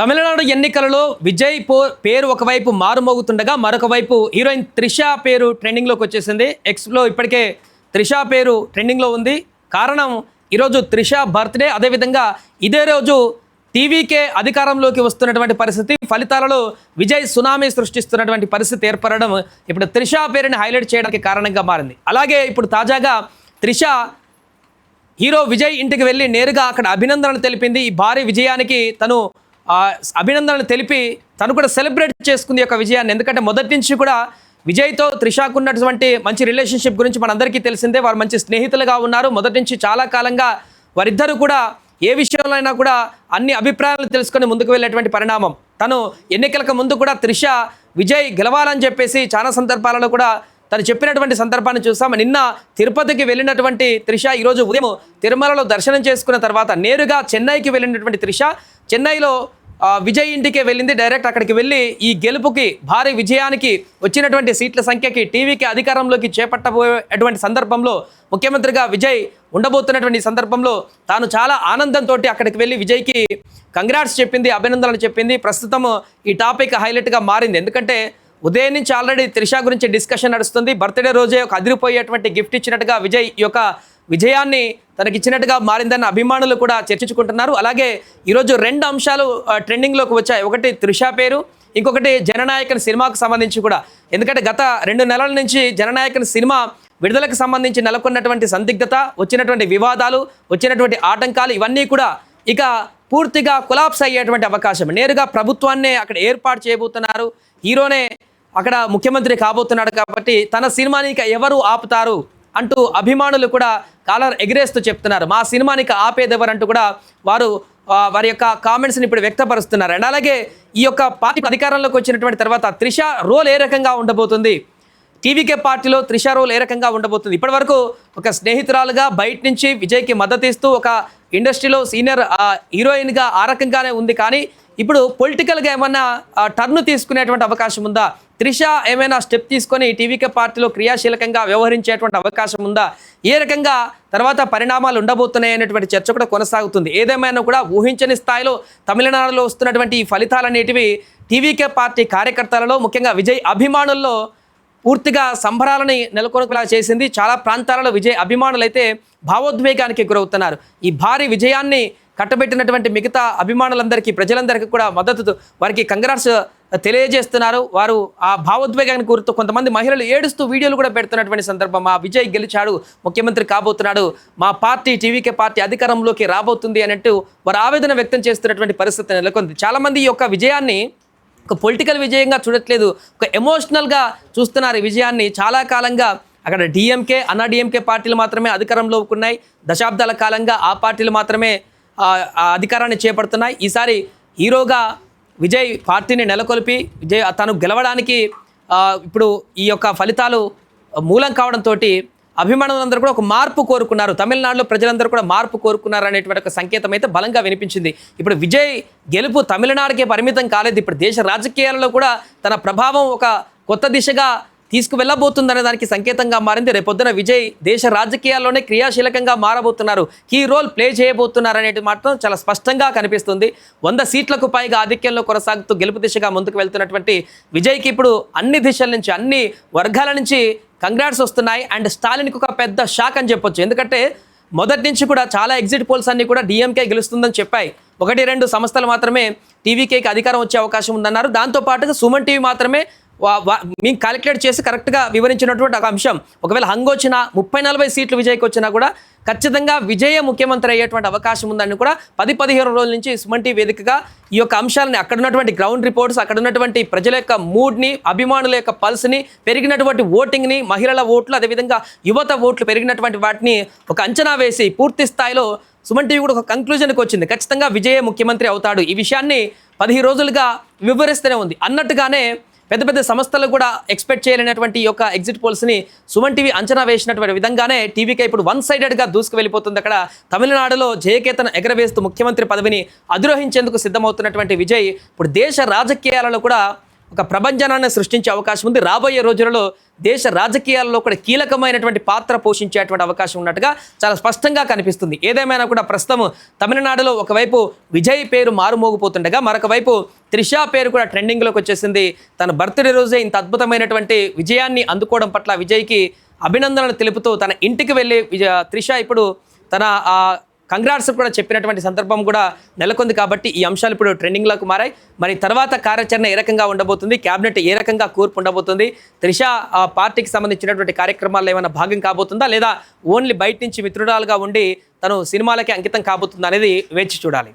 తమిళనాడు ఎన్నికలలో విజయ్ పేరు ఒకవైపు మారుమోగుతుండగా మరొక వైపు హీరోయిన్ త్రిష పేరు ట్రెండింగ్లోకి వచ్చేసింది. ఎక్స్లో ఇప్పటికే త్రిష పేరు ట్రెండింగ్లో ఉంది. కారణం ఈరోజు త్రిష బర్త్డే, అదేవిధంగా ఇదే రోజు టీవీకే అధికారంలోకి వస్తున్నటువంటి పరిస్థితి, ఫలితాలలో విజయ్ సునామీ సృష్టిస్తున్నటువంటి పరిస్థితి ఏర్పడడం ఇప్పుడు త్రిష పేరుని హైలైట్ చేయడానికి కారణంగా మారింది. అలాగే ఇప్పుడు తాజాగా త్రిష హీరో విజయ్ ఇంటికి వెళ్ళి నేరుగా అక్కడ అభినందనలు తెలిపింది. ఈ భారీ విజయానికి తను అభినందనలు తెలిపి తను కూడా సెలబ్రేట్ చేసుకుంది యొక్క విజయాన్ని. ఎందుకంటే మొదటి నుంచి కూడా విజయ్తో త్రిషకు ఉన్నటువంటి మంచి రిలేషన్షిప్ గురించి మనందరికీ తెలిసిందే. వారు మంచి స్నేహితులుగా ఉన్నారు. మొదటి నుంచి చాలా కాలంగా వారిద్దరూ కూడా ఏ విషయంలో అయినా కూడా అన్ని అభిప్రాయాలు తెలుసుకొని ముందుకు వెళ్ళేటువంటి పరిణామం. తను ఎన్నికలకు ముందు కూడా త్రిష విజయ్ గెలవాలని చెప్పేసి చాలా సందర్భాలలో కూడా తను చెప్పినటువంటి సందర్భాన్ని చూసాం. నిన్న తిరుపతికి వెళ్ళినటువంటి త్రిష ఈరోజు ఉదయం తిరుమలలో దర్శనం చేసుకున్న తర్వాత నేరుగా చెన్నైకి వెళ్ళినటువంటి త్రిష చెన్నైలో విజయ్ ఇంటికే వెళ్ళింది. డైరెక్ట్ అక్కడికి వెళ్ళి ఈ గెలుపుకి, భారీ విజయానికి, వచ్చినటువంటి సీట్ల సంఖ్యకి, టీవీకి అధికారంలోకి చేపట్టబోయేటువంటి సందర్భంలో, ముఖ్యమంత్రిగా విజయ్ ఉండబోతున్నటువంటి సందర్భంలో తాను చాలా ఆనందంతో అక్కడికి వెళ్ళి విజయ్కి కంగ్రాట్స్ చెప్పింది, అభినందనలు చెప్పింది. ప్రస్తుతం ఈ టాపిక్ హైలైట్గా మారింది. ఎందుకంటే ఉదయం నుంచి ఆల్రెడీ త్రిష గురించి డిస్కషన్ నడుస్తుంది. బర్త్డే రోజే ఒక అదిరిపోయేటువంటి గిఫ్ట్ ఇచ్చినట్టుగా విజయ్ ఈ యొక్క విజయాన్ని తనకిచ్చినట్టుగా మారిందన్న అభిమానులు కూడా చర్చించుకుంటున్నారు. అలాగే ఈరోజు రెండు అంశాలు ట్రెండింగ్లోకి వచ్చాయి. ఒకటి త్రిష పేరు, ఇంకొకటి జననాయకన్ సినిమాకు సంబంధించి కూడా. ఎందుకంటే గత 2 నెలల నుంచి జననాయకన్ సినిమా విడుదలకు సంబంధించి నెలకొన్నటువంటి సందిగ్ధత, వచ్చినటువంటి వివాదాలు, వచ్చినటువంటి ఆటంకాలు ఇవన్నీ కూడా ఇక పూర్తిగా కొలాప్స్ అయ్యేటువంటి అవకాశం. నేరుగా ప్రభుత్వాన్నే అక్కడ ఏర్పాటు చేయబోతున్నారు. హీరోనే అక్కడ ముఖ్యమంత్రి కాబోతున్నాడు కాబట్టి తన సినిమాని ఇక ఎవరు ఆపుతారు అంటూ అభిమానులు కూడా కాలర్ ఎగిరేస్తూ చెప్తున్నారు. మా సినిమానికి ఆపేదెవరంటూ కూడా వారి యొక్క కామెంట్స్ని ఇప్పుడు వ్యక్తపరుస్తున్నారు. అండ్ అలాగే ఈ యొక్క పార్టీ అధికారంలోకి వచ్చినటువంటి తర్వాత త్రిష రోల్ ఏ రకంగా ఉండబోతుంది, టీవీకే పార్టీలో త్రిష రోల్ ఏ రకంగా ఉండబోతుంది? ఇప్పటివరకు ఒక స్నేహితురాలుగా బయట నుంచి విజయ్కి మద్దతు ఇస్తూ ఒక ఇండస్ట్రీలో సీనియర్ హీరోయిన్గా ఆ రకంగానే ఉంది. కానీ ఇప్పుడు పొలిటికల్గా ఏమన్నా టర్న్ తీసుకునేటువంటి అవకాశం ఉందా? త్రిష ఏమైనా స్టెప్ తీసుకొని టీవీకే పార్టీలో క్రియాశీలకంగా వ్యవహరించేటువంటి అవకాశం ఉందా? ఏ రకంగా తర్వాత పరిణామాలు ఉండబోతున్నాయి అనేటువంటి చర్చ కూడా కొనసాగుతుంది. ఏదేమైనా కూడా ఊహించని స్థాయిలో తమిళనాడులో వస్తున్నటువంటి ఈ ఫలితాలనేటివి టీవీకే పార్టీ కార్యకర్తలలో, ముఖ్యంగా విజయ్ అభిమానుల్లో పూర్తిగా సంబరాలని నెలకొనలా చేసింది. చాలా ప్రాంతాలలో విజయ్ అభిమానులైతే భావోద్వేగానికి గురవుతున్నారు. ఈ భారీ విజయాన్ని కట్టబెట్టినటువంటి మిగతా అభిమానులందరికీ, ప్రజలందరికీ కూడా మద్దతు, వారికి కంగ్రాట్స్ తెలియజేస్తున్నారు. వారు ఆ భావోద్వేగానికి గుర్తు కొంతమంది మహిళలు ఏడుస్తూ వీడియోలు కూడా పెడుతున్నటువంటి సందర్భం. మా విజయ్ గెలిచాడు, ముఖ్యమంత్రి కాబోతున్నాడు, మా పార్టీ టీవీకే పార్టీ అధికారంలోకి రాబోతుంది అన్నట్టు వారు ఆవేదన వ్యక్తం చేస్తున్నటువంటి పరిస్థితి నెలకొంది. చాలామంది ఈ యొక్క విజయాన్ని ఒక పొలిటికల్ విజయంగా చూడట్లేదు, ఒక ఎమోషనల్గా చూస్తున్నారు ఈ విజయాన్ని. చాలా కాలంగా అక్కడ డిఎంకే, అన్నా డిఎంకే పార్టీలు మాత్రమే అధికారంలోకి ఉన్నాయి. దశాబ్దాల కాలంగా ఆ పార్టీలు మాత్రమే అధికారాన్ని చేపడుతున్నాయి. ఈసారి హీరోగా విజయ్ పార్టీని నెలకొల్పి విజయ్ తను గెలవడానికి ఇప్పుడు ఈ యొక్క ఫలితాలు మూలం కావడంతో అభిమానులందరూ కూడా ఒక మార్పు కోరుకున్నారు. తమిళనాడులో ప్రజలందరూ కూడా మార్పు కోరుకున్నారు అనేటువంటి ఒక సంకేతం అయితే బలంగా వినిపించింది. ఇప్పుడు విజయ్ గెలుపు తమిళనాడుకే పరిమితం కాలేదు. ఇప్పుడు దేశ రాజకీయాలలో కూడా తన ప్రభావం ఒక కొత్త దిశగా తీసుకువెళ్ళబోతుందనే దానికి సంకేతంగా మారింది. రేపొద్దున విజయ్ దేశ రాజకీయాల్లోనే క్రియాశీలకంగా మారబోతున్నారు, కీ రోల్ ప్లే చేయబోతున్నారు అనేది మాత్రం చాలా స్పష్టంగా కనిపిస్తుంది. 100 సీట్లకు పైగా ఆధిక్యంలో కొనసాగుతూ గెలుపు దిశగా ముందుకు వెళ్తున్నటువంటి విజయ్కి ఇప్పుడు అన్ని దిశల నుంచి, అన్ని వర్గాల నుంచి కంగ్రాట్స్ వస్తున్నాయి. అండ్ స్టాలిన్కి ఒక పెద్ద షాక్ అని చెప్పొచ్చు. ఎందుకంటే మొదటి నుంచి కూడా చాలా ఎగ్జిట్ పోల్స్ అన్నీ కూడా డిఎంకే గెలుస్తుందని చెప్పాయి. 1-2 సంస్థలు మాత్రమే టీవీకేకి అధికారం వచ్చే అవకాశం ఉందన్నారు. దాంతోపాటుగా సుమన్ టీవీ మాత్రమే మేము క్యాలిక్యులేట్ చేసి కరెక్ట్గా వివరించినటువంటి ఒక అంశం. ఒకవేళ హంగ్ వచ్చినా 30-40 సీట్లు విజయ్కి వచ్చినా కూడా ఖచ్చితంగా విజయే ముఖ్యమంత్రి అయ్యేటువంటి అవకాశం ఉందని కూడా 10-15 రోజుల నుంచి సుమన్ టీవీ వేదికగా ఈ యొక్క అంశాలని, అక్కడ ఉన్నటువంటి గ్రౌండ్ రిపోర్ట్స్, అక్కడ ఉన్నటువంటి ప్రజల యొక్క మూడ్ని, అభిమానుల యొక్క పల్స్ని, పెరిగినటువంటి ఓటింగ్ని, మహిళల ఓట్లు, అదేవిధంగా యువత ఓట్లు పెరిగినటువంటి వాటిని ఒక అంచనా వేసి పూర్తి స్థాయిలో సుమన్ టీవీ కూడా ఒక కంక్లూజన్కి వచ్చింది. ఖచ్చితంగా విజయే ముఖ్యమంత్రి అవుతాడు. ఈ విషయాన్ని 15 రోజులుగా వివరిస్తూనే ఉంది. అన్నట్టుగానే పెద్ద పెద్ద సంస్థలు కూడా ఎక్స్పెక్ట్ చేయలేనటువంటి ఈ యొక్క ఎగ్జిట్ పోల్స్ని సుమన్ టీవీ అంచనా వేసినటువంటి విధంగానే టీవీకే ఇప్పుడు 1 సైడెడ్గా దూసుకు వెళ్ళిపోతుంది. అక్కడ తమిళనాడులో జయకేతను ఎగరవేస్తూ ముఖ్యమంత్రి పదవిని అధిరోహించేందుకు సిద్ధమవుతున్నటువంటి విజయ్ ఇప్పుడు దేశ రాజకీయాలలో కూడా ఒక ప్రభంజనాన్ని సృష్టించే అవకాశం ఉంది. రాబోయే రోజులలో దేశ రాజకీయాల్లో కూడా కీలకమైనటువంటి పాత్ర పోషించేటువంటి అవకాశం ఉన్నట్టుగా చాలా స్పష్టంగా కనిపిస్తుంది. ఏదేమైనా కూడా ప్రస్తుతం తమిళనాడులో ఒకవైపు విజయ్ పేరు మారుమోగిపోతుండగా మరొక వైపు త్రిష పేరు కూడా ట్రెండింగ్లోకి వచ్చేసింది. తన బర్త్డే రోజే ఇంత అద్భుతమైనటువంటి విజయాన్ని అందుకోవడం పట్ల విజయ్కి అభినందనలు తెలుపుతూ తన ఇంటికి వెళ్ళి త్రిష ఇప్పుడు తన కంగ్రాట్స్ కూడా చెప్పినటువంటి సందర్భం కూడా నెలకొంది. కాబట్టి ఈ అంశాలు ఇప్పుడు ట్రెండింగ్లోకి మారాయి. మరి తర్వాత కార్యాచరణ ఏ రకంగా ఉండబోతుంది, క్యాబినెట్ ఏ రకంగా కూర్పు ఉండబోతుంది, త్రిష పార్టీకి సంబంధించినటువంటి కార్యక్రమాల్లో ఏమైనా భాగం కాబోతుందా, లేదా ఓన్లీ బయట నుంచి మిత్రురాలుగా ఉండి తను సినిమాలకే అంకితం కాబోతుందా అనేది వేచి చూడాలి.